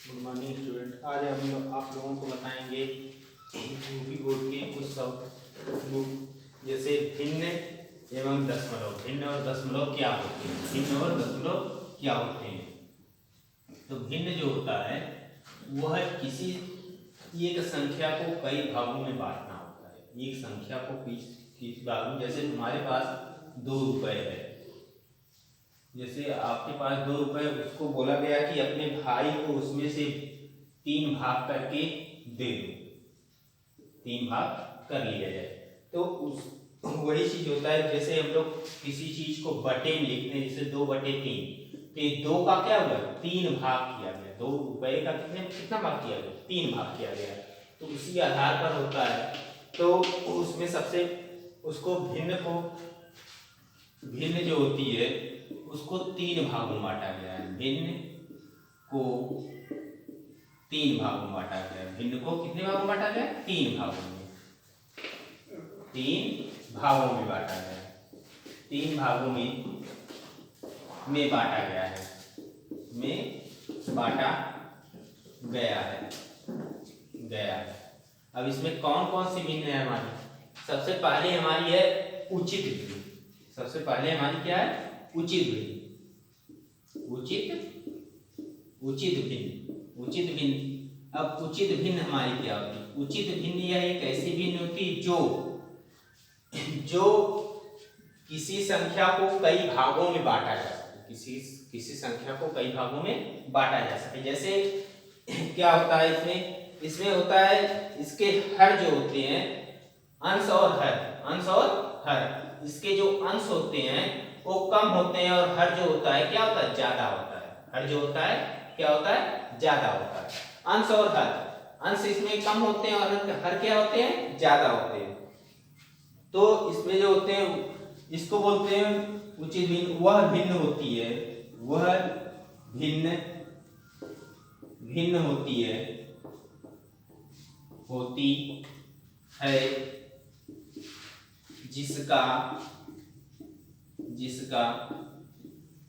Good morning student. आज हम लोग आप लोगों को बताएंगे यूपी बोर्ड के कुछ सब जैसे भिन्न एवं दशमलव। भिन्न और दशमलव क्या होते हैं? भिन्न और दशमलव क्या होते हैं? तो भिन्न जो होता है वह किसी एक संख्या को कई भागों में बांटना होता है। एक संख्या को किस भाग में, जैसे तुम्हारे पास 2 रुपए है, जैसे आपके पास 2 रुपए, उसको बोला गया कि अपने भाई को उसमें से 3 भाग करके दे दो, 3 भाग कर लिया जाए। तो उस वही चीज होता है, जैसे हम लोग किसी चीज को बटे में लिखते हैं, जैसे 2/3, तो ये 2 का क्या हुआ? 3 भाग किया गया। 2 रुपए का कितना भाग किया गया? 3 भाग किया गया। तो उसी आधार पर होता है। तो उसमें सबसे उसको भिन्न जो होती है उसको 3 भागों में बांटा गया है। भिन्न को 3 भागों में बांटा गया है। भिन्न को कितने भागों में बांटा गया? 3 भागों में। 3 भागों में बांटा गया है। 3 भागों में बांटा गया है। बांटा गया है। अब इसमें कौन कौन सी भिन्न है हमारी? सबसे पहले हमारी है उचित भिन्न। सबसे पहले हमारी क्या है? उचित भिन्न। उचित भिन्न। अब उचित भिन्न हमारी क्या होती है? उचित भिन्न यह एक ऐसी भिन्न होती है जो किसी संख्या को कई भागों में बांटा जा सके। किसी संख्या को कई भागों में बांटा जा सके। जैसे क्या होता है इसमें होता है, इसके हर जो होते हैं, अंश और हर, इसके जो अंश होते हैं वो कम होते हैं और हर जो होता है क्या होता है? ज्यादा होता है। हर जो होता है क्या होता है? ज्यादा होता है। अंश और हर, अंश इसमें कम होते हैं और हर क्या होते हैं? ज्यादा होते हैं। तो इसमें जो होते हैं इसको बोलते हैं उचित भिन्न। वह भिन्न होती है जिसका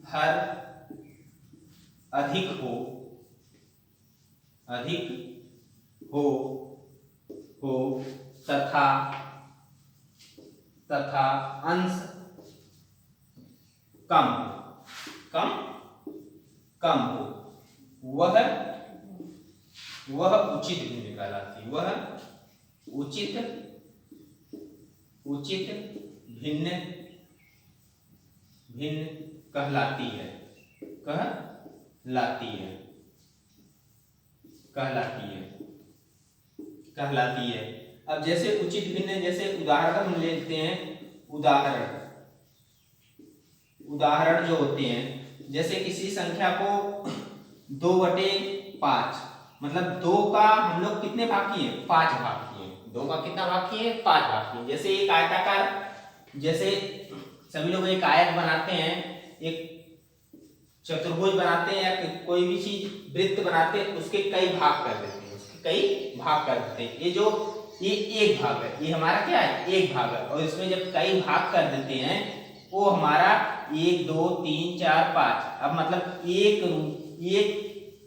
हर अधिक हो तथा अंश कम हो, वह उचित भिन्न कहलाती है। वह उचित भिन्न कहलाती है। अब जैसे उचित भिन्न, जैसे उदाहरण हम लेते हैं। उदाहरण जो होते हैं, जैसे किसी संख्या को 2/5, मतलब 2 का हम लोग कितने भाग किए? 5 भाग किए। 2 का कितना भाग किए? 5 भाग किए। जैसे एक आयताकार, जैसे सभी लोग एक आयत बनाते हैं, एक चतुर्भुज बनाते हैं या कोई भी चीज वृत्त बनाते हैं, उसके कई भाग कर देते हैं। ये एक भाग है, ये हमारा क्या है? एक भाग है। और इसमें जब कई भाग कर देते हैं वो हमारा 1 2 3 4 5, अब मतलब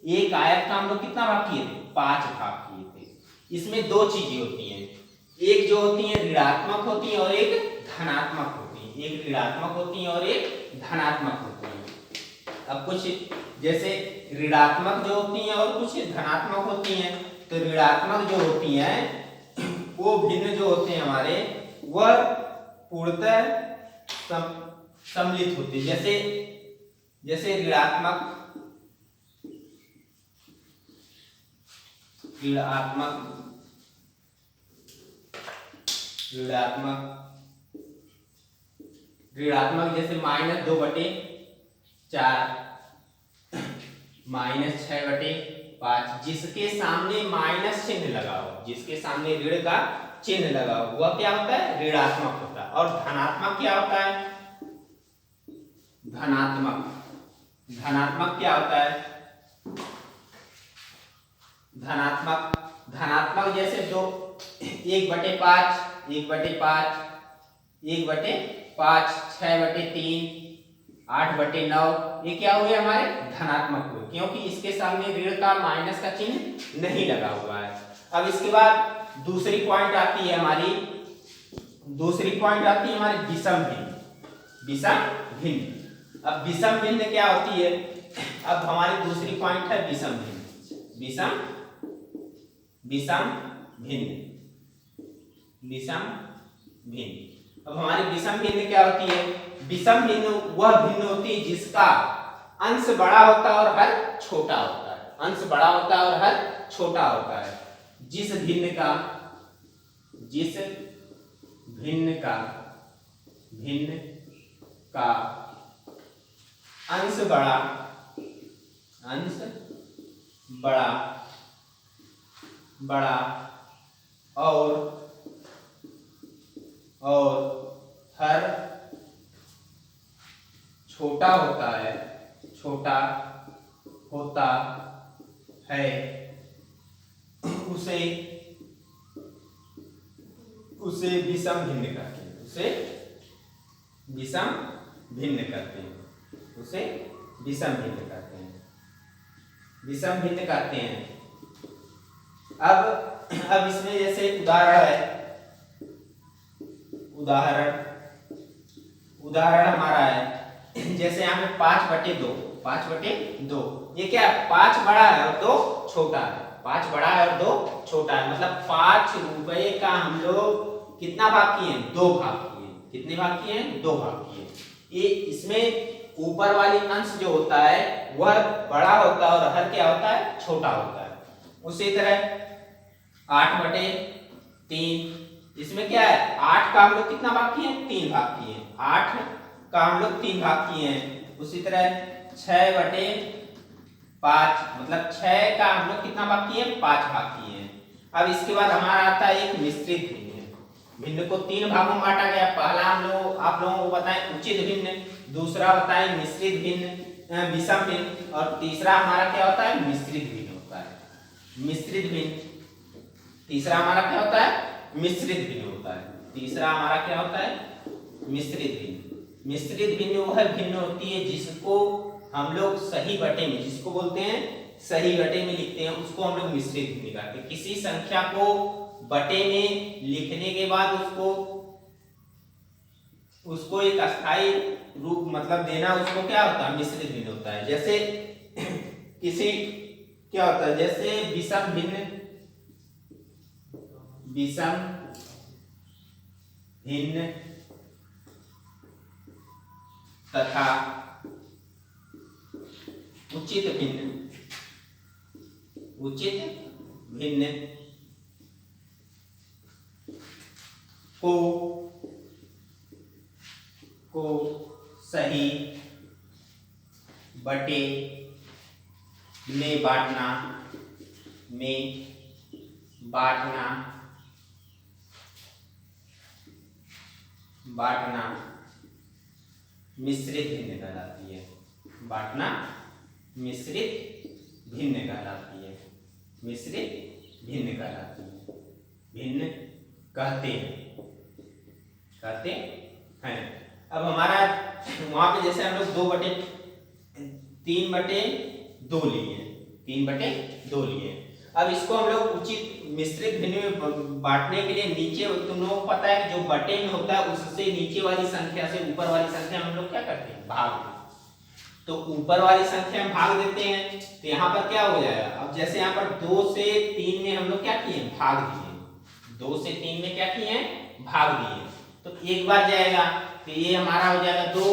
एक आयत का हम लोग कितना भाग किए थे? 5 भाग किए थे। इसमें 2 चीजें होती हैं, एक जो होती है ऋणात्मक होती है और एक धनात्मक होती है। एक ऋणात्मक होती है और एक धनात्मक होती है। अब कुछ जैसे ऋणात्मक जो होती हैं और कुछ धनात्मक होती हैं। तो ऋणात्मक जो होती हैं वो भिन्न जो होते हैं हमारे, वह पूर्णतः सम्मिलित होती है। जैसे ऋणात्मक जैसे -2/4, -6/5, जिसके सामने माइनस चिन्ह लगा हो, जिसके सामने ऋण का चिन्ह लगा हो, वह क्या होता है? ऋणात्मक होता है। और धनात्मक क्या होता है? धनात्मक क्या होता है? धनात्मक जैसे 1/5, 6/3, 8/9 ये क्या हुए हमारे धनात्मक हुए, क्योंकि इसके सामने ऋण का माइनस का चिन्ह नहीं लगा हुआ है। अब इसके बाद दूसरी पॉइंट आती है हमारी विषम भिन्न। विषम भिन्न, अब विषम भिन्न क्या होती है? अब हमारी दूसरी पॉइंट है विषम भिन्न। विषम भिन्न। अब हमारी विषम भिन्न क्या होती है? विषम भिन्न वह भिन्न होती है जिसका अंश बड़ा होता है और हर छोटा होता है। अंश बड़ा होता है और हर छोटा होता है। जिस भिन्न का अंश बड़ा और हर छोटा होता है उसे विषम भिन्न कहते हैं। विषम भिन्न कहते हैं। अब इसमें जैसे उदाहरण हमारा है, जैसे यहाँ पे 5/2 ये क्या है? 5 बड़ा है और 2 छोटा है। 5 बड़ा है और 2 छोटा है, मतलब 5 रुपए का हम लोग कितना भाग किए? 2 भाग किए। कितने भाग किए? 2 भाग किए। ये इसमें ऊपर वाली अंश जो होता है वह बड़ा होता है और हर क्या होता है? छोटा होता है। उसी तरह 8/3 इसमें क्या है? 8 का हम लोग कितना भाग किए? 3 भाग किए। 8 का हम लोग 3 भाग किए हैं। उसी तरह 6/5 मतलब 6 का हम लोग कितना भाग किए? 5 भाग किए हैं। अब इसके बाद हमारा आता है एक मिश्रित भिन्न। भिन्न को 3 भागों में बांटा गया। पहला आप लोगों को बताएं उचित भिन्न, दूसरा बताएं मिश्रित भिन्न, विषम भिन्न, और तीसरा हमारा क्या होता है? मिश्रित भिन्न होता है। मिश्रित भिन्न तीसरा हमारा क्या होता है? मिश्रित भिन्न होता है। तीसरा हमारा क्या होता है? मिश्रित भिन्न। मिश्रित भिन्न वह भिन्न होती है जिसको हम लोग सही बटे में, जिसको बोलते हैं सही बटे में लिखते हैं, उसको हम लोग मिश्रित भिन्न कहते हैं। किसी संख्या को बटे में लिखने के बाद उसको एक अस्थायी रूप मतलब देना, उसको क्या होता है? मिश्रित भिन्न होता है। जैसे किसी क्या होता है? जैसे विषम भिन्न तथा उचित भिन्न को सही बटे में बांटना मिश्रित भिन्न कहलाती है। बांटना मिश्रित भिन्न कहलाती है। भिन्न कहते हैं। अब हमारा वहां पे जैसे हम लोग 3/2 लिए। अब इसको हम लोग उचित मिश्रित भिन्न में बांटने के लिए नीचे तुम लोगों को पता है कि जो बटे में होता है उससे नीचे वाली संख्या से ऊपर वाली संख्या में हम लोग क्या करते हैं? भाग देते हैं। तो ऊपर वाली संख्या में भाग देते हैं तो यहाँ पर क्या हो जाएगा? अब जैसे यहाँ पर 2 से 3 में हम लोग क्या किए? भाग दिए। 2 से 3 में क्या किए? भाग दिए। तो एक बार जाएगा तो ये हमारा हो जाएगा 2,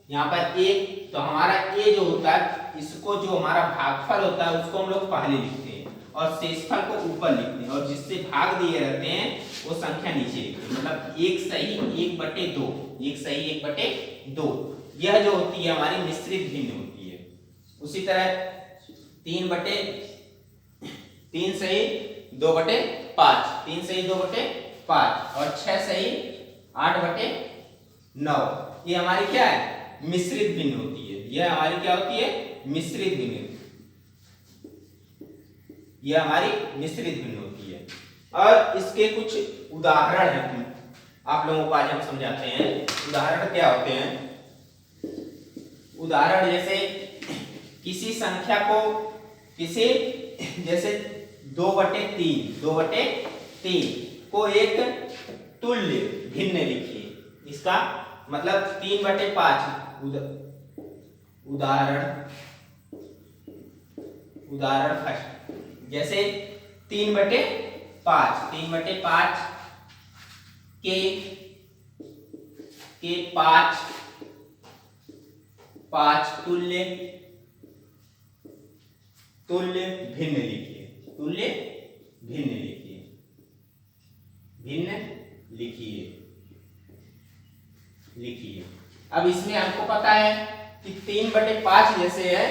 यहाँ पर 1, तो हमारा a जो होता है इसको जो हमारा भागफल होता है उसको हम लोग पहले लिखते हैं और शेषफल को ऊपर लिखते हैं, और जिससे भाग दिए रहते हैं वो संख्या नीचे लिखते हैं। मतलब 1 सही 1/2 यह जो होती है हमारी मिश्रित भिन्न होती है। उसी तरह 3 सही 2/5 और 6 सही 8/9 ये हमारी क्या है? मिश्रित भिन्न होती है। यह हमारी क्या होती है? मिश्रित भिन्न। यह हमारी मिश्रित भिन्न होती है। और इसके कुछ उदाहरण हैं आप लोगों को आज हम समझाते हैं। उदाहरण क्या होते हैं? उदाहरण जैसे किसी संख्या को किसी जैसे 2/3 को एक तुल्य भिन्न लिखिए। इसका मतलब 3/5 उदाहरण फर्स्ट जैसे 3/5 के 5 तुल्य भिन्न लिखिए। अब इसमें हमको पता है कि 3/5 जैसे है,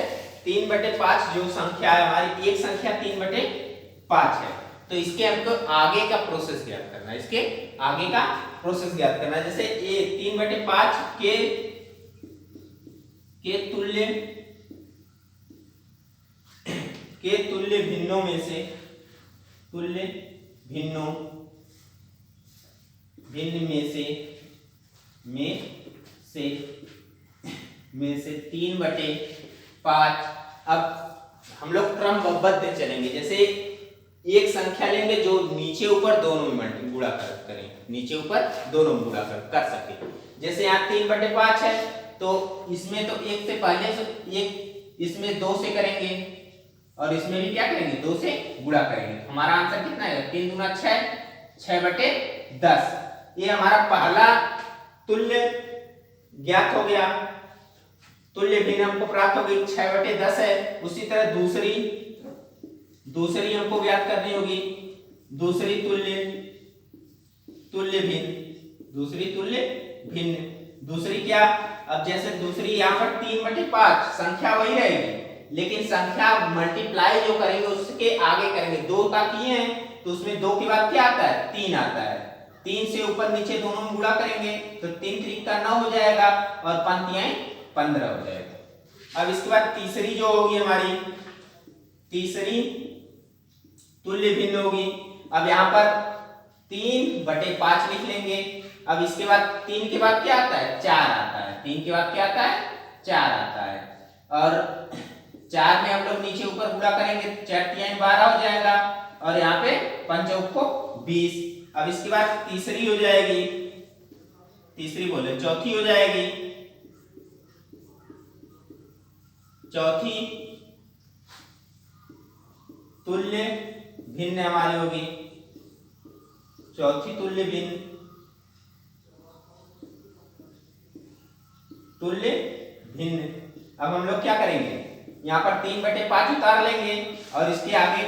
3/5 जो संख्या है हमारी, एक संख्या 3/5 है, तो इसके हमको आगे का प्रोसेस ज्ञात करना है। जैसे ये 3/5 के तुल्य भिन्नों में से में से 3/5। अब हम लोग क्रमबद्ध चलेंगे। जैसे एक संख्या लेंगे जो नीचे ऊपर दोनों में गुणा करें, कर सके। जैसे यहाँ 3/5 है, तो इसमें तो एक से पहले से एक, इसमें 2 से करेंगे और इसमें भी क्या करेंगे, 2 से गुणा करेंगे। हमारा आंसर कितना है, 3 दूना 6, 6/10। ये हमारा पहला तुल्य ज्ञात हो गया, तुल्य भिन्न हमको प्राप्त हो गई, 6/10 है। उसी तरह दूसरी हमको ज्ञात करनी होगी, दूसरी तुल्य भिन्न। दूसरी क्या, अब जैसे दूसरी यहाँ पर 3/5 संख्या वही रहेगी, लेकिन संख्या मल्टीप्लाई जो करेंगे उसके आगे करेंगे। 2 का किए हैं तो उसमें 2 के बाद क्या आता है, 3 आता है। 3 से ऊपर नीचे दोनों में गुणा करेंगे तो 3 3 का 9 हो जाएगा और पंक्तियां 15 हो जाएगा। अब इसके बाद तीसरी जो होगी हमारी, तीसरी तुल्य भिन्न होगी। अब यहाँ पर 3/5 लिख लेंगे। अब इसके बाद 3 के बाद क्या आता है, 4 आता है। 3 के बाद क्या आता है, 4 आता है। और 4 में हम लोग नीचे ऊपर गुणा करेंगे, 4 3 12 हो जाएगा और यहाँ पे 5 को 20। अब इसके बाद तीसरी हो जाएगी, चौथी हो जाएगी। चौथी तुल्य भिन्न हमारी होगी, चौथी तुल्य भिन्न अब हम लोग क्या करेंगे, यहाँ पर 3/5 उतार लेंगे और इसके आगे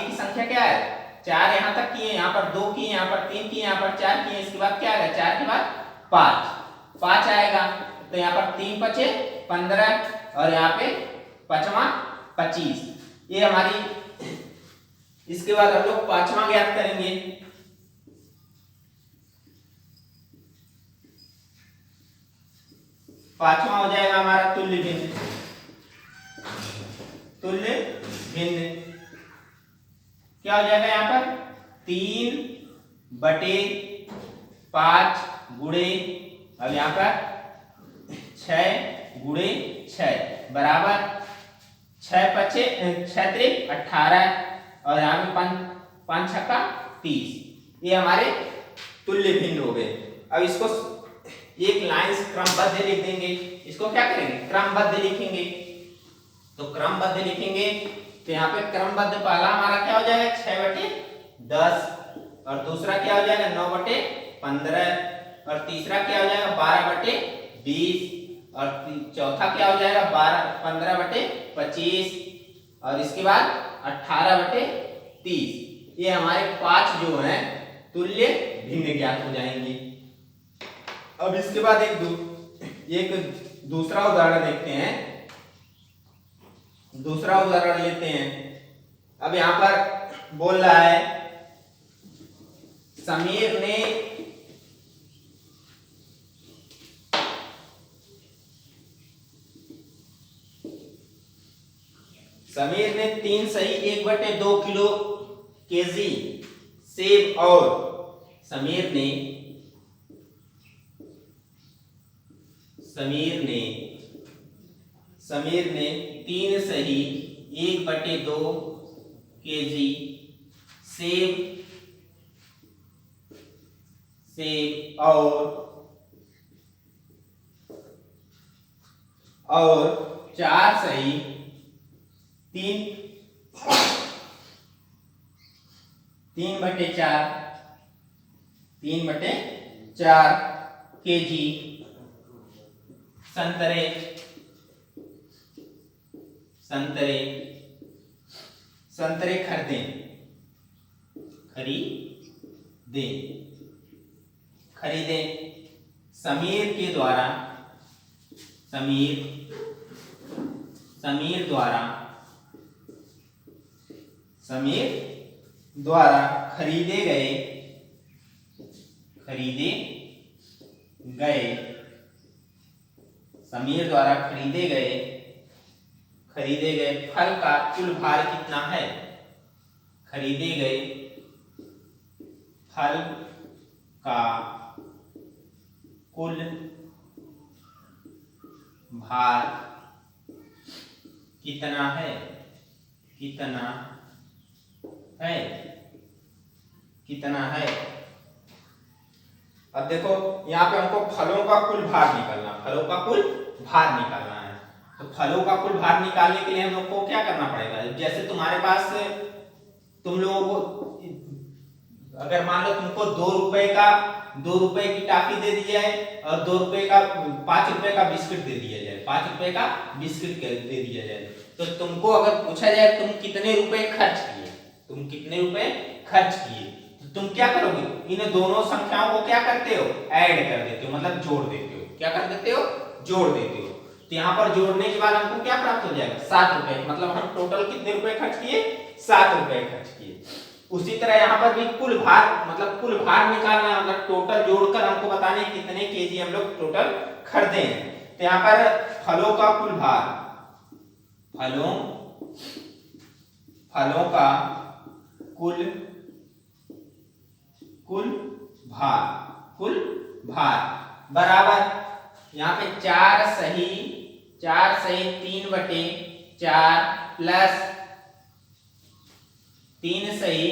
की संख्या क्या है, 4 यहाँ तक किए, यहाँ पर 2 किए, यहाँ पर 3 किए, यहाँ पर 4 किए। इसके बाद क्या आएगा, 4 के बाद 5 आएगा। तो यहाँ पर 3 5 15 और यहाँ पे 5वां 25। ये हमारी, इसके बाद हम लोग 5वां ज्ञात करेंगे। 5वां हो जाएगा हमारा तुल्य भिन्न। क्या हो जाएगा यहाँ पर, 3/5 गुणे, अब यहाँ पर 6 गुणे 6 बराबर 6 5 6 18 और यहाँ पे 5 6 30। ये हमारे तुल्य भिन्न हो गए। अब इसको एक लाइन से क्रमबद्ध लिख देंगे। इसको क्या करेंगे, क्रमबद्ध लिखेंगे। तो क्रमबद्ध लिखेंगे तो यहाँ पे क्रमबद्ध पहला हमारा क्या हो जाएगा, 6/10 और दूसरा क्या हो जाएगा, 9/15 और तीसरा क्या हो जाएगा, 12/20 और चौथा क्या हो जाएगा, 15/25 और इसके बाद 18/30। ये हमारे 5 जो हैं तुल्य भिन्न ज्ञात हो जाएंगे। अब इसके बाद एक दूसरा उदाहरण देखते हैं। दूसरा उदाहरण लेते हैं। अब यहां पर बोल रहा है, समीर ने 3 सही 1/2 किलो केजी सेब और समीर ने समीर ने 3 सही 1/2 केजी सेब और 4 सही 3/4 केजी संतरे खरीदे समीर द्वारा खरीदे गए फल का कुल भार कितना है? खरीदे गए फल का कुल भार कितना है? अब देखो यहाँ पे हमको फलों का कुल भार निकालना है। तो फलों का कुल भार निकालने के लिए हम लोग को क्या करना पड़ेगा? जैसे तुम्हारे पास तुम लोगों को अगर मान लो तुमको 2 रुपए की टॉफी दे दी जाए और 5 रुपए का बिस्किट दे दिया जाए, 5 रुपए का बिस्किट दे दिया जाए, तो तुमको अगर पूछा जाए तुम कितने रुपए खर्च किए, तो तुम क्या करोगे? इन दोनों संख्याओं को क्या करते हो? ऐड कर देते हो, मतलब जोड़ देते हो। क्या कर देते हो? जोड़ देते हो। तो यहाँ पर जोड़ने के बाद हमको क्या प्राप्त हो जाएगा? 7 रुपए। मतलब हम टोटल कितने रुपए खर्च किए? 7 रुपए खर्च किए। उसी तरह यहाँ पर भी कुल भार निकालना है, मतलब टोटल जोड़कर हमको बताने कितने केजी हम लोग टोटल खरीदे हैं। तो यहाँ पर फलों का कुल भार कुल भार बराबर यहाँ पे 4 सही 3/4 प्लस 3 सही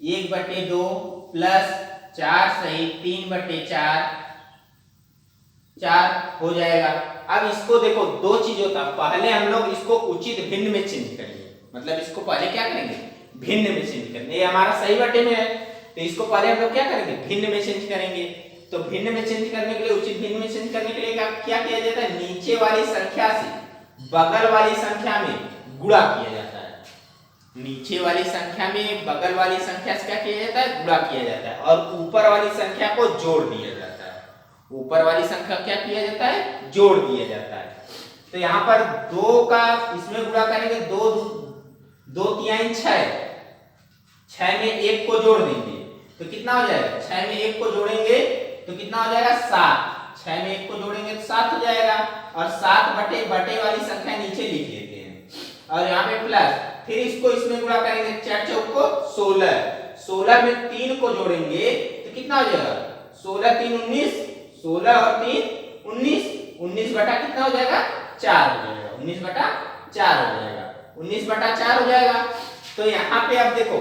1/2 प्लस 4 सही 3/4 हो जाएगा। अब इसको देखो, 2 चीज होता है। पहले हम लोग इसको उचित भिन्न में चेंज करेंगे, मतलब इसको पहले क्या करेंगे? भिन्न में चेंज करेंगे। ये हमारा सही बटे में है, तो इसको पहले हम लोग क्या करेंगे? भिन्न में चेंज करेंगे। तो भिन्न में चेंज करने के लिए, उचित भिन्न में चेंज करने के लिए क्या किया जाता है? नीचे वाली संख्या से बगल वाली संख्या में गुणा किया जाता है। नीचे वाली संख्या में बगल वाली संख्या से क्या किया जाता है? गुणा किया जाता है। और ऊपर वाली संख्या को जोड़ दिया जाता है। ऊपर वाली संख्या क्या किया जाता है? जोड़ दिया जाता है। तो यहाँ पर 2 का इसमें गुणा करेंगे, 2 3 6 में 1 को जोड़ देंगे तो कितना हो जाएगा? 6 में 1 को जोड़ेंगे तो कितना हो जाएगा? 7। 6 में 1 को जोड़ेंगे तो 7 हो जाएगा। और 7 बटे वाली संख्या नीचे लिख लेते हैं और यहाँ पे प्लस, फिर इसको इसमें गुणा करेंगे, 4 चौक को 16। 16 में 3 को जोड़ेंगे तो कितना हो जाएगा? 16 3 19, 16 और 3 19, 19 बटा कितना हो जाएगा? 4 हो जाएगा। 19/4 हो जाएगा। 19/4 हो जाएगा। तो यहाँ पे अब देखो,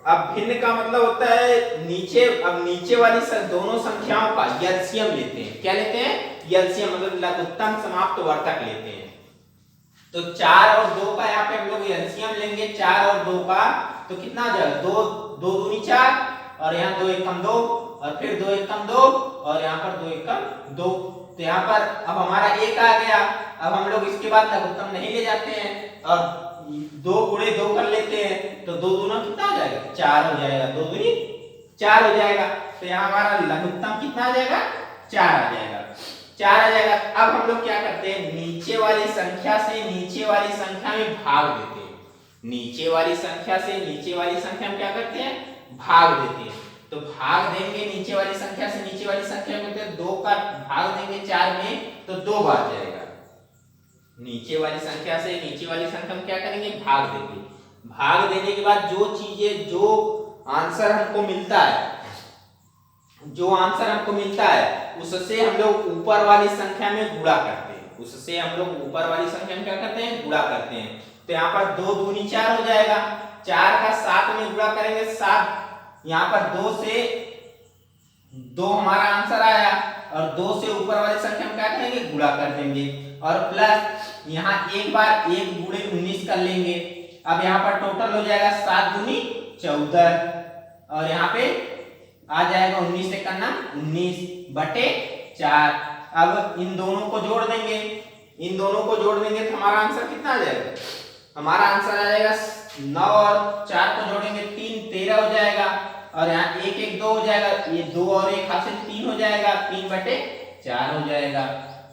अब भिन्न का मतलब होता है नीचे वाली दोनों संख्याओं का एलसीएम लेते हैं। क्या लेते हैं? एलसीएम, मतलब लघुत्तम समाप्त वर्तक लेते हैं। तो 4 और 2 का यहाँ पे हम लोग एलसीएम लेंगे। 4 और 2 का तो कितना हो जाएगा? 2 दूनी 4 और यहाँ 2 एकम 2 और फिर 2 एकम 2 और यहाँ पर 2 एकम 2। तो यहाँ पर अब हमारा 1 आ गया। अब हम लोग इसके बाद लघुत्तम नहीं ले जाते हैं और 2 गुणे 2 कर लेते हैं, तो 2 दूना कितना हो जाएगा? 4 हो जाएगा। 2 दूनी 4 हो जाएगा। तो यहाँ हमारा लघुत्तम कितना आ जाएगा? 4 आ जाएगा। अब हम लोग क्या करते हैं? नीचे वाली संख्या से नीचे वाली संख्या में भाग देते हैं। नीचे वाली संख्या से नीचे वाली संख्या में क्या करते हैं? भाग देते हैं। तो भाग देंगे नीचे वाली संख्या से नीचे वाली संख्या में, 2 का भाग देंगे 4 में तो 2 बार जाएगा। नीचे वाली संख्या से नीचे वाली संख्या में क्या करेंगे? भाग देंगे। भाग देने के बाद जो आंसर हमको मिलता है उससे हम लोग ऊपर वाली संख्या में गुणा करते हैं। उससे हम लोग ऊपर वाली संख्या में क्या करते हैं, गुणा करते हैं। तो यहाँ पर 2 दूनी 4 हो जाएगा, 4 का 7 में गुणा करेंगे 7, यहाँ पर 2 से 2 हमारा आंसर आया, और 2 से ऊपर वाली संख्या में क्या करेंगे, गुणा कर देंगे, और प्लस यहाँ एक बार 1 गुणे 19 कर लेंगे। अब यहाँ पर टोटल हो जाएगा 7 दूनी 14, और यहाँ पे आ जाएगा 19 से करना 19/4। अब इन दोनों को जोड़ देंगे, इन दोनों को जोड़ देंगे तो हमारा आंसर कितना आ जाएगा, हमारा आंसर आ जाएगा 9 और 4 को जोड़ेंगे 3 13 हो जाएगा, और यहाँ 1 1 2 हो जाएगा, ये 2 और 1 हासिल 3 हो जाएगा, 3/4 हो जाएगा।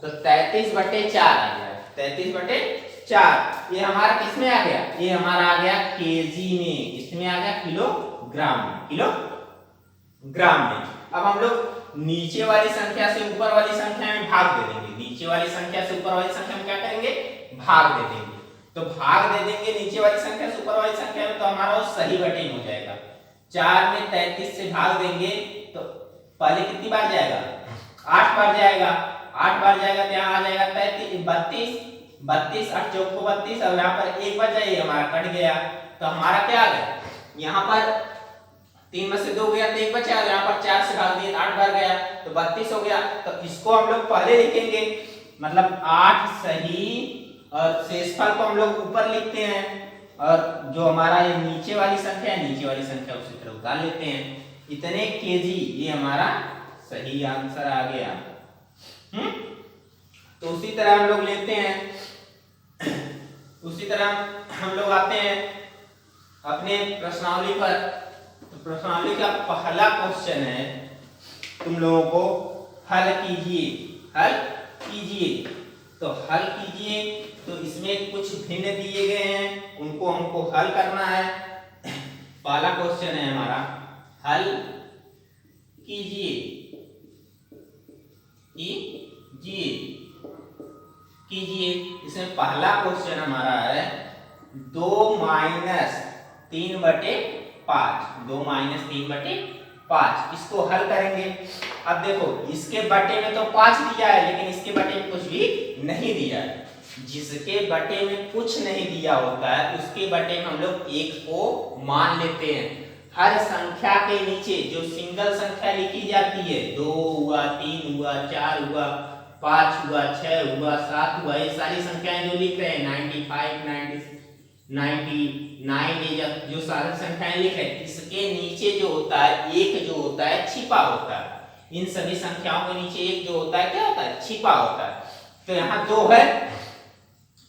तो 33/4 आ गया, 33/4। ये हमारा किसमें आ गया, ये हमारा आ गया केजी में, किसमें आ गया, किलोग्राम में, किलोग्राम में। अब हम लोग नीचे वाली संख्या से ऊपर वाली संख्या में भाग दे देंगे, नीचे वाली संख्या से ऊपर वाली संख्या में क्या करेंगे, भाग दे देंगे। तो भाग दे देंगे नीचे वाली संख्या से ऊपर वाली संख्या में, तो हमारा वो सही बटे हो जाएगा। 4 में 33 से भाग देंगे तो पहले कितनी बार जाएगा, 8 बार जाएगा, 8 बार जाएगा तो यहाँ आ जाएगा 32 32 8 चौक को 32, और यहाँ पर एक बार जाइए हमारा कट गया, तो हमारा क्या आ गया, यहाँ पर 3 में से 2 गया तो 1 बचा, यहाँ पर 4 से भाग दिए 8 बार गया तो 32 हो गया। तो इसको हम लोग पहले लिखेंगे, मतलब 8 सही, और शेषफल को हम लोग ऊपर लिखते हैं, और जो हमारा ये नीचे वाली संख्या है, नीचे वाली संख्या उसी तरह उतार लेते हैं। इतने केजी, ये हमारा सही आंसर आ गया। तो उसी तरह हम लोग लेते हैं, उसी तरह हम लोग आते हैं अपने प्रश्नावली पर। तो प्रश्नावली का पहला क्वेश्चन है, तुम लोगों को हल कीजिए, हल कीजिए। तो हल कीजिए, तो इसमें कुछ भिन्न दिए गए हैं, उनको हमको हल करना है। पहला क्वेश्चन है हमारा, हल कीजिए, कीजिए, कीजिए। इसमें पहला क्वेश्चन हमारा है 2 - 3/5, 2 - 3/5। इसको हल करेंगे। अब देखो, इसके बटे में तो 5 दिया है, लेकिन इसके बटे में कुछ भी नहीं दिया है। जिसके बटे में कुछ नहीं दिया होता है, उसके बटे में हम लोग 1 को मान लेते हैं। हर संख्या के नीचे जो सिंगल संख्या लिखी जाती है, 2 हुआ, 3 हुआ, 4 हुआ, 5 हुआ, 6 हुआ, 7 हुआ, ये सारी संख्याएं जो लिख रहे हैं 95 99, ये जो सारी संख्याएं लिख रहे हैं, इसके नीचे जो होता है, एक जो होता है छिपा होता है। इन सभी संख्याओं के नीचे एक जो होता है क्या होता है, छिपा होता है। तो यहाँ 2 है,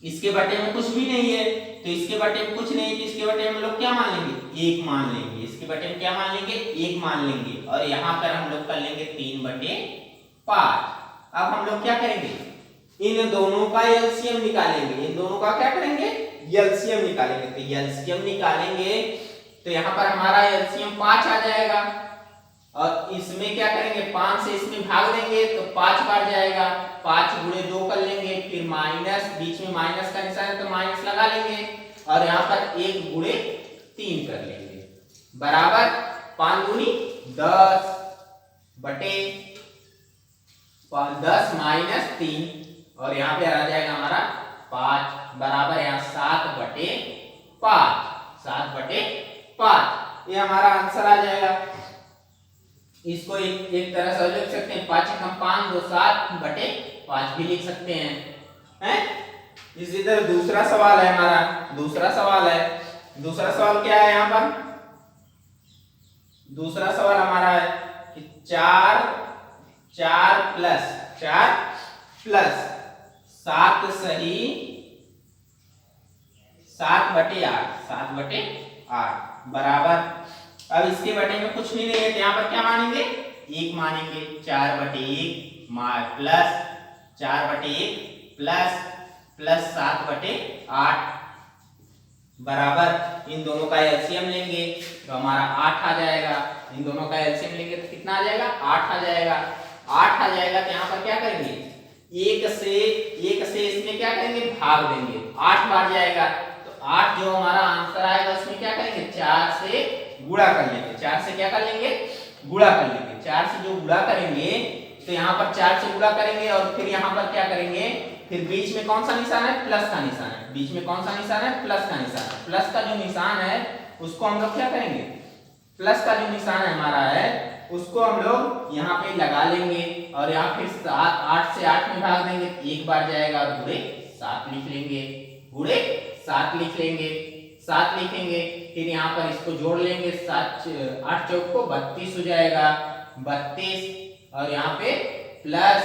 इसके बटे में कुछ भी नहीं है, तो इसके बटे में कुछ नहीं है, तो इसके बटे में हम लोग क्या मान लेंगे, 1 मान लेंगे। इसके बटे में क्या मान लेंगे, 1 मान लेंगे, और यहाँ पर हम लोग कर लेंगे 3/5। अब हम लोग क्या करेंगे, इन दोनों का एलसीएम निकालेंगे, इन दोनों का क्या करेंगे, एलसीएम निकालेंगे। तो एलसीएम निकालेंगे तो यहाँ पर हमारा एलसीएम 5 आ जाएगा, और इसमें क्या करेंगे, 5 से इसमें भाग देंगे तो 5 बार जाएगा, 5 गुणे 2 कर लेंगे, फिर माइनस, बीच में माइनस का निशान है तो माइनस लगा लेंगे, और यहाँ पर 1 गुणे 3 कर लेंगे, बराबर 5 दूनी 10 बटे 10 - 3, और यहाँ पे आ जाएगा हमारा 5, बराबर यहाँ 7/5, 7/5। ये हमारा आंसर आ जाएगा। इसको एक तरह से लिख सकते हैं, 5 × 5 = 7/5 भी लिख सकते हैं। इसी तरह दूसरा सवाल है हमारा, दूसरा सवाल क्या है यहाँ पर, दूसरा सवाल हमारा है कि 4 प्लस 7 सही 7/8 बराबर। अब इसके बटे में कुछ भी नहीं है, तो यहाँ पर क्या मानेंगे, 1 मानेंगे, 4/1 प्लस 4/1 प्लस 7/8 बराबर। इन दोनों का एलसीएम लेंगे तो हमारा 8 आ जाएगा। इन दोनों का एलसीएम लेंगे तो कितना आ जाएगा, 8 आ जाएगा। 8 आ जाएगा तो यहाँ पर क्या करेंगे, 1 से इसमें क्या करेंगे, भाग देंगे, 8 बार जाएगा, तो 8 जो हमारा आंसर आएगा उसमें क्या करेंगे, 4 से गुणा कर लेंगे। 4 से क्या कर लेंगे, गुणा कर लेंगे। 4 से जो गुणा करेंगे तो यहाँ पर 4 से गुणा करेंगे और फिर यहाँ पर क्या करेंगे, फिर बीच में कौन सा निशान है, प्लस का निशान है, बीच में कौन सा निशान है, प्लस का निशान है। प्लस का जो निशान है उसको हम लोग क्या करेंगे, प्लस का जो निशान है हमारा है उसको हम लोग यहाँ पे लगा लेंगे और यहाँ फिर 8 से 8 में भाग देंगे, एक बार जाएगा और गुणे 7 लिख लेंगे, गुणे 7 लिख लेंगे, 7 लिखेंगे। फिर यहाँ पर इसको जोड़ लेंगे, 8 चौक को 32 हो जाएगा, 32 और यहाँ पे प्लस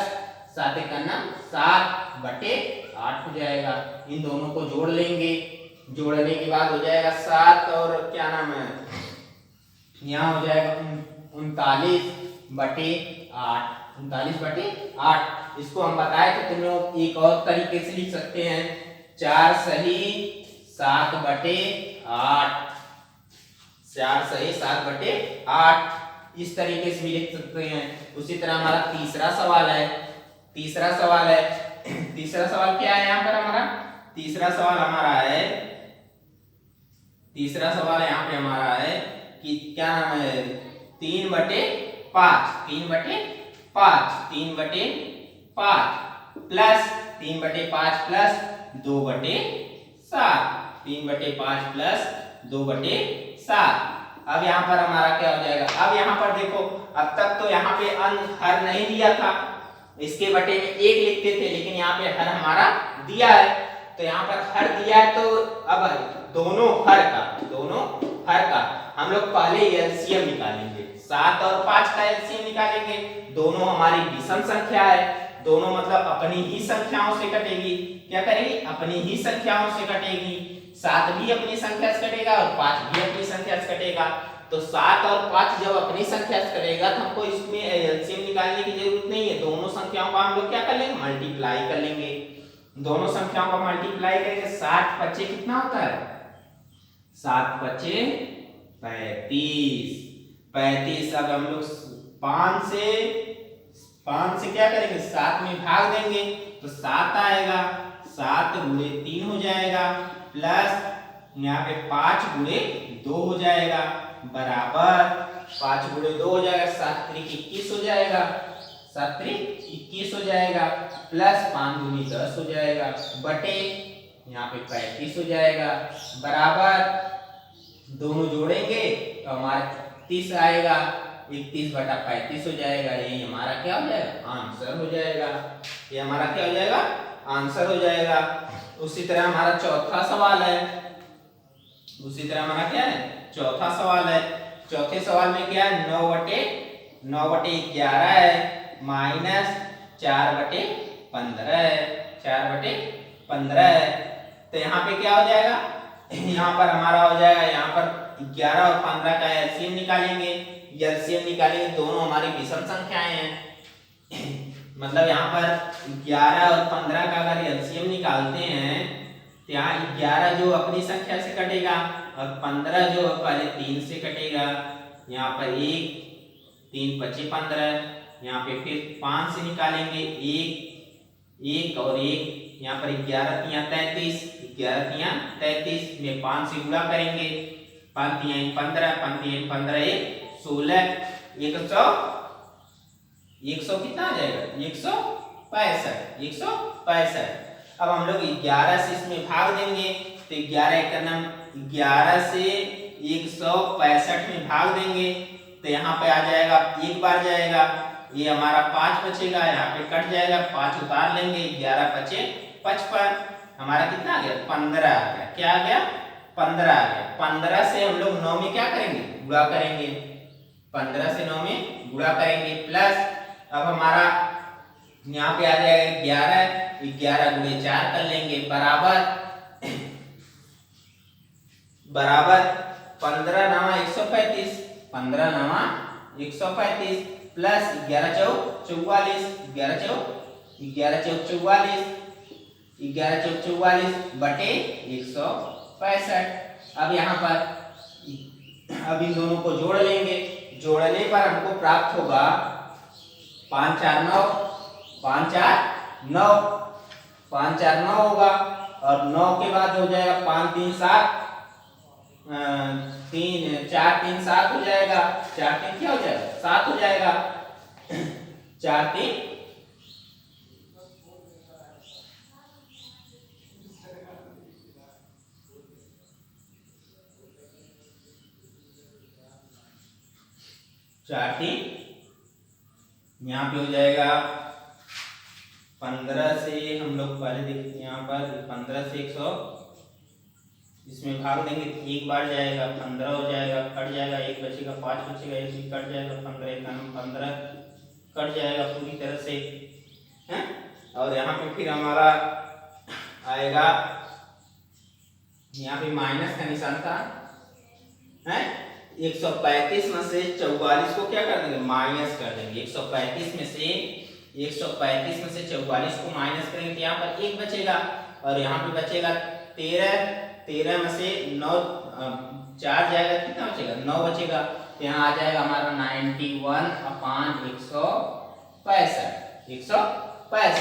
7 का नाम 7/8 हो जाएगा। इन दोनों को जोड़ लेंगे, जोड़ने के बाद हो जाएगा 7 और क्या नाम है, यहाँ हो जाएगा 39/8, 39/8। इसको हम बताए तो तुम लोग एक और तरीके से लिख सकते हैं, 4 सही 7/8, 4 सही 7/8, इस तरीके से भी लिख सकते हैं। उसी तरह हमारा तीसरा सवाल है, तीसरा सवाल क्या है यहाँ पर हमारा, तीसरा सवाल यहाँ पे हमारा है कि क्या नाम है, 3/5, 3/5 प्लस 3/5 प्लस 2/7, 3/5 प्लस 2/7। अब यहाँ पर हमारा क्या हो जाएगा, अब यहाँ पर देखो, अब तक तो यहाँ पे अंक हर नहीं दिया था, इसके बटे में 1 लिखते थे, लेकिन यहाँ पे हर हमारा दिया है, तो यहाँ पर हर दिया है तो अब दोनों हर का हम लोग पहले एलसीएम निकालेंगे, 7 और 5 का एलसीएम निकालेंगे। दोनों हमारी विषम संख्या है, दोनों मतलब अपनी ही संख्याओं से कटेगी, क्या करेगी, अपनी ही संख्याओं से कटेगी, 7 भी अपनी संख्या से कटेगा और 5 भी अपनी संख्या से कटेगा। तो 7 और 5 जब अपनी संख्या से कटेगा तो हमको इसमें एलसीएम निकालने की जरूरत नहीं है, दोनों संख्याओं का हम लोग क्या कर लेंगे, मल्टीप्लाई कर लेंगे, दोनों संख्याओं का मल्टीप्लाई करेंगे। 7 पच्चे कितना होता है, 7 पच्चे 35। अब हम लोग 5 से क्या करेंगे, 7 में भाग देंगे तो 7 आएगा, 7 गुणे 3 हो जाएगा, प्लस यहाँ पे 5 गुणे 2 हो जाएगा, बराबर 5 गुणे 2 हो जाएगा, 7 त्रिक 21 हो जाएगा, 7 त्रिक 21 हो जाएगा, प्लस 5 गुणे 10 हो जाएगा, बटे यहाँ पे 35 हो जाएगा, बराबर दोनों जोड़ेंगे तो हमारा 30 आएगा, 31/35 हो जाएगा। यही हमारा क्या हो जाएगा, आंसर हो जाएगा, ये हमारा क्या हो जाएगा, आंसर हो जाएगा। उसी तरह हमारा चौथा सवाल है, उसी तरह हमारा क्या है, चौथा सवाल है। चौथे सवाल में क्या है, 9/11 है माइनस 4/15 है, 4/15 है। तो यहाँ पे क्या हो जाएगा, यहाँ पर हमारा हो जाएगा, यहाँ पर 11 और 15 का एलसीएम निकालेंगे, एलसीएम निकालेंगे, दोनों हमारी विषम संख्याएं हैं, मतलब यहाँ पर 11 और 15 का अगर एलसीएम निकालते हैं तो यहाँ 11 जो अपनी संख्या से कटेगा और 15 जो पहले 3 से कटेगा, यहाँ पर 1 3 5 15, यहाँ पे फिर 5 से निकालेंगे 1 और 1, यहाँ पर 11 3 33, 11 3 33 में 5 से गुणा करेंगे, 5 3 15, 5 3 15 1 16, 100 कितना आ जाएगा, 165। अब हम लोग 11 से इसमें भाग देंगे तो 11 का नाम 11 से 165 में भाग देंगे तो यहाँ पे आ जाएगा, एक बार जाएगा, ये हमारा 5 बचेगा, यहाँ पे कट जाएगा, 5 उतार लेंगे, 11 5 55, हमारा कितना आ गया, 15 आ गया, क्या आ गया, 15 आ गया। 15 से हम लोग 9 में क्या करेंगे, गुणा करेंगे, 15 से 9 में गुणा करेंगे, प्लस अब हमारा यहाँ पे आ जाएगा 11 गुणे 4 कर लेंगे, बराबर 15 9 135, 15 9 135 प्लस 11 चौक 44, 11 चौक 44 बटे 165। अब यहाँ पर अब इन दोनों को जोड़ लेंगे, जोड़ने पर हमको प्राप्त होगा 5 4 9, 5 4 9, 5 4 9 होगा और 9 के बाद हो जाएगा 5 3 7, 4 3 7 हो जाएगा, 4 3 क्या हो जाएगा, 7 हो जाएगा, 4 3 4 3 यहाँ पे हो जाएगा 15 से हम लोग पहले देखते हैं यहाँ पर 15 से 100 इसमें भाग देंगे तो 1 बार जाएगा 15 हो जाएगा, कट जाएगा 1 बचेगा 5 बचेगा 1 भी कट जाएगा 15 कट जाएगा पूरी तरह से हैं। और यहाँ पे फिर हमारा आएगा यहाँ पे माइनस का निशान था है 135 में से 44 को क्या कर देंगे माइनस कर देंगे। 135 में से 44 को माइनस करेंगे तो यहाँ पर 1 बचेगा और यहाँ पे बचेगा 13 में से 9 4 जाएगा कितना बचेगा 9 बचेगा तो यहाँ आ जाएगा हमारा 91/165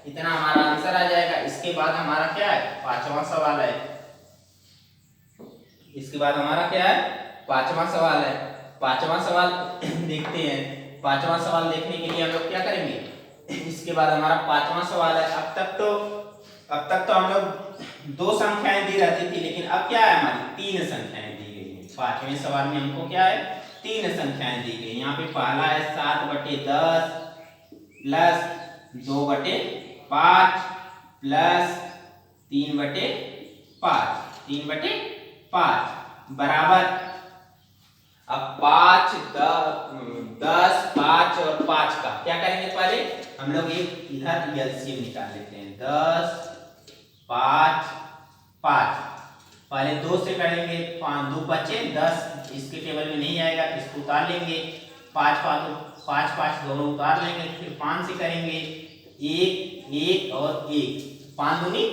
इतना हमारा आंसर आ जाएगा। इसके बाद हमारा क्या है पांचवा सवाल है। इसके बाद हमारा क्या है पांचवा सवाल है। पांचवा सवाल देखते हैं। पांचवा सवाल देखने के लिए हम लोग क्या करेंगे इसके बाद हमारा पांचवा सवाल है। अब तक तो हम लोग 2 संख्याएं दी रहती थी लेकिन अब क्या है हमारी 3 संख्याएं दी गई हैं। पांचवें सवाल में हमको क्या है 3 संख्याएं दी गई। यहाँ पे पहला है 7/10 प्लस 2/5 प्लस 3/5 बराबर अब 5 10 5 और 5 का क्या करेंगे पहले हम लोग एक इधर एलसीएम निकाल लेते हैं। 10 5 5 पहले 2 से करेंगे 5 2 बचे 10 इसके टेबल में नहीं आएगा इसको उतार लेंगे 5 दोनों उतार लेंगे फिर 5 से करेंगे 1 और 1 5 दूनी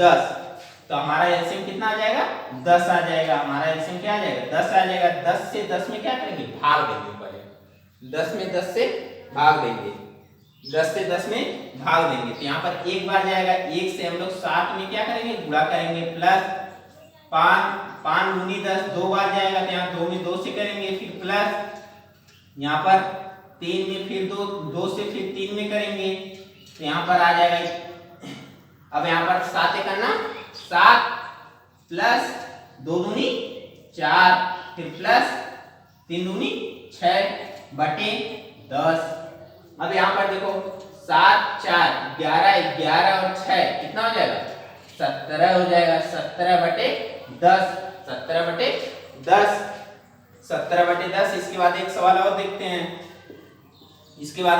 10 तो हमारा एलसीएम कितना आ जाएगा 10 आ जाएगा। हमारा एलसीएम क्या आ जाएगा 10 आ जाएगा। 10 से 10 में क्या करेंगे भाग देंगे पहले 10 में 10 से भाग देंगे 10 से 10 में भाग देंगे तो यहाँ पर 1 बार जाएगा 1 से हम लोग 7 में क्या करेंगे गुणा करेंगे प्लस 5 दूनी 10 2 बार जाएगा तो यहाँ 2 में 2 से करेंगे फिर प्लस यहाँ पर 3 में फिर 2 से फिर 3 में करेंगे तो यहाँ पर आ जाएगा। अब यहाँ पर 7 करना 7 प्लस 2 दूनी 4 फिर प्लस 3 दूनी 6/10। अब यहाँ पर देखो 7 4 11 और 6 कितना हो जाएगा 17 हो जाएगा। 17/10 17/10। इसके बाद एक सवाल और देखते हैं। इसके बाद